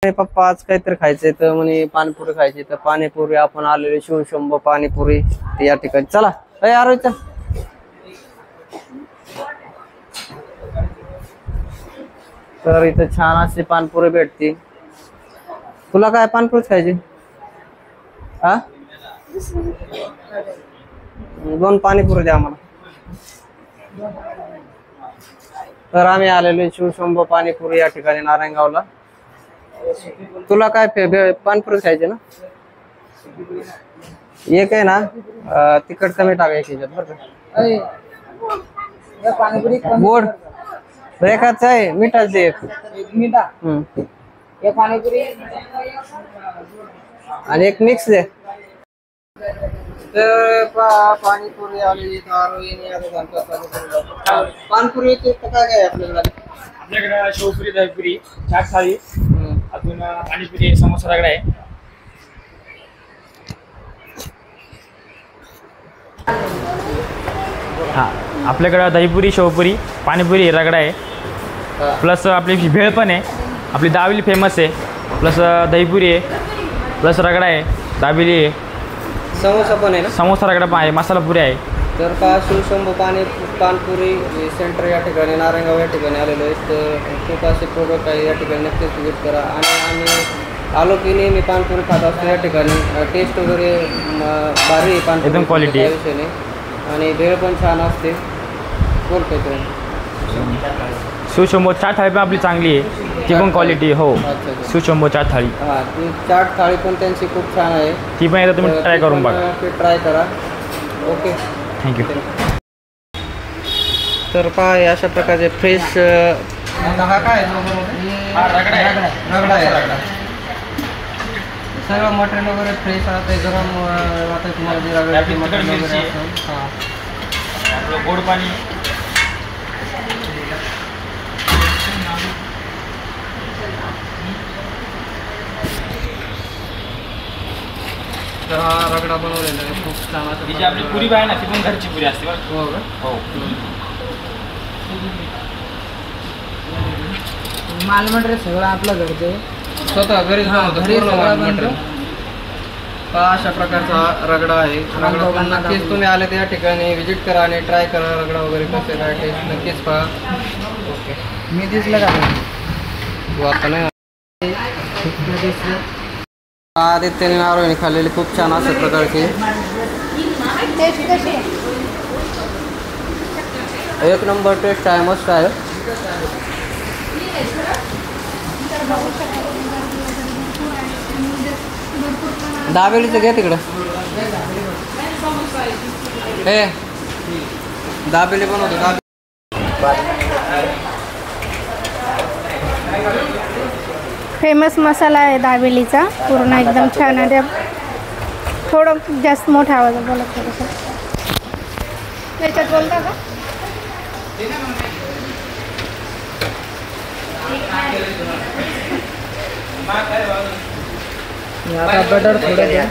पप्पा आज काहीतरी खायचंय तर म्हणे पाणीपुरी खायची तर पाणीपुरी आपण आलेलो शिवशंभो पाणीपुरी या ठिकाणी चला अरे चल तर इथं छान अशी पाणीपुरी भेटते। तुला काय पाणीपुरी खायची? हा 2 पाणीपुरी द्या आम्हाला। तर आम्ही आलेलो शिवशंभो पाणीपुरी या ठिकाणी नारायणगावला। तुला काय पाणीपुरी खायची ना? एक आहे ना तिखट कमी टाकायची बरं गोड एकाच आहे मिठाच एक मिठा एक पाणीपुरी आणि एक मिक्स दे। तर पाणीपुरी आली पाणीपुरी काय आपल्याकडे शेवपुरी दहीपुरी चाट थाळी अजून पाणीपुरी समोसा रगडा आहे। हा आपल्याकडे दहीपुरी शेवपुरी पाणीपुरी रगडा आहे प्लस आपली भेळ पण आहे। आपली दाबेली फेमस आहे प्लस दहीपुरी आहे प्लस रगडा आहे दाबेली आहे समोसा पण आहे ना? समोसा रगडा पण आहे मसाला पुरी आहे। तर शिवशंभो पाणीपुरी सेंटर या ठिकाणी नारायणगाव या ठिकाणी आलेलो आहे। तर खूप असे प्रोडक्ट आहे या ठिकाणी नक्कीच विजिट करा। आणि आम्ही आलो की नेहमी पाणीपुरी खात असतो या ठिकाणी। टेस्ट वगैरे भारी पाणीपुरी एकदम क्वालिटी विषयाने आणि भेळ पण छान असते। बोलतोय तो शिवशंभो चाट थाळी पण आपली चांगली आहे ती पण क्वालिटी हो। शिवशंभो चाट थाळी हां ती चाट थाळी पण त्यांची खूप छान आहे ती पण एकदा तुम्ही ट्राय करून बघा। ट्राय करा ओके थँक्यू। तर पहा अशा प्रकारचे फ्रेश हा काय रगडा आहे सर्व मटेरियल वगैरे फ्रेश राहते गरम राहते तुम्हाला जे मटेरियल वगैरे आपलं गोड पाणी तर हा रगडा बनवलेला आहे खूप छान असं। आपली पुरी आहे ना ती पण घरची पुरी असते बघ। हो हो माल मटेरियल सगळं आपलं घरचे स्वतः घरीच बनवतो। अशा प्रकारचा रगडा आहे। रगडा पण नक्कीच तुम्ही आले त्या ठिकाणी विजिट करा आणि ट्राय करा रगडा वगैरे कसे काय टेस्ट नक्कीच पहा। ओके मी दिसलं का तू आता नाही आदित्यने नारळी खाल्लेली खूप छान अशा प्रकारची एक नंबर टेस्ट आहे मस्त आहे। दाबेलीचं घ्या तिकडं हे दाबेली बनवतो फेमस मसाला आहे दाबेलीचा पूर्ण एकदम छान आहे। थोडं जास्त मोठ्या आवाजात बोला थोडंसं त्याच्यात बोलता का? आता बटर थोडं द्या।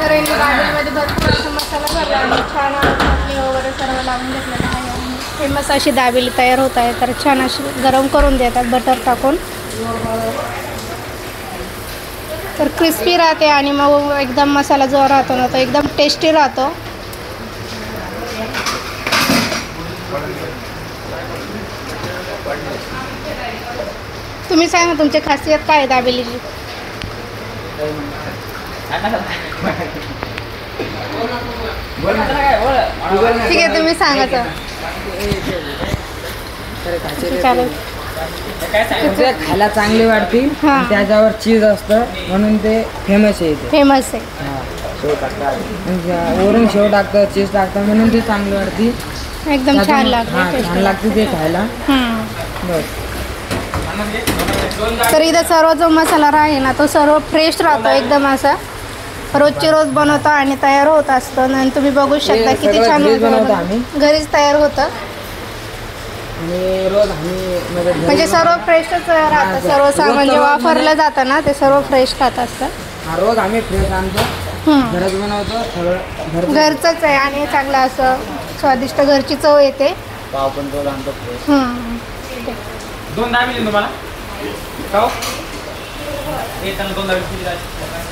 तर दाबेलीमध्ये भरपूर असा मसाला भरला आणि छान चटणी वगैरे सर्व लावून घेतलेलं आहे। फेमस अशी दाबेली तयार होत आहे। तर छान अशी गरम करून देतात बटर टाकून तर क्रिस्पी राहते आणि मग एकदम मसाला जो राहतो ना तो एकदम टेस्टी राहतो। तुम्ही सांगा तुमची खासियत काय आहे दाबेलीची? ठीक आहे तुम्ही सांगा चालेल। खायला चांगली वाटते त्याच्यावर चीज असतं म्हणून ते फेमस आहे। फेमस आहे वरून शेव टाकतं चीज टाकतं म्हणून ते चांगली वाटते एकदम छान लागते। छान लागते ते खायला बस। तर इथं सर्व जो मसाला आहे ना तो सर्व फ्रेश राहतो एकदम असा रोजची रोज बनवतो आणि तयार होत असतो। आणि तुम्ही बघू शकता किती छान बनवतो आम्ही घरीच तयार होतं आणि रोज आम्ही म्हणजे सर्व फ्रेशच राहतं। सर्व सामान जे वापरलं जातं ना ते सर्व फ्रेश खात असतं। रोज आम्ही फ्रेश आणतो घरात बनवतो सगळं घरचंच आहे आणि चांगलं असं स्वादिष्ट घरची चव येते. पाव पण तो आणतो. ठीक. 2 दाबेली तुम्हाला. खाऊ? 2 दाबेली.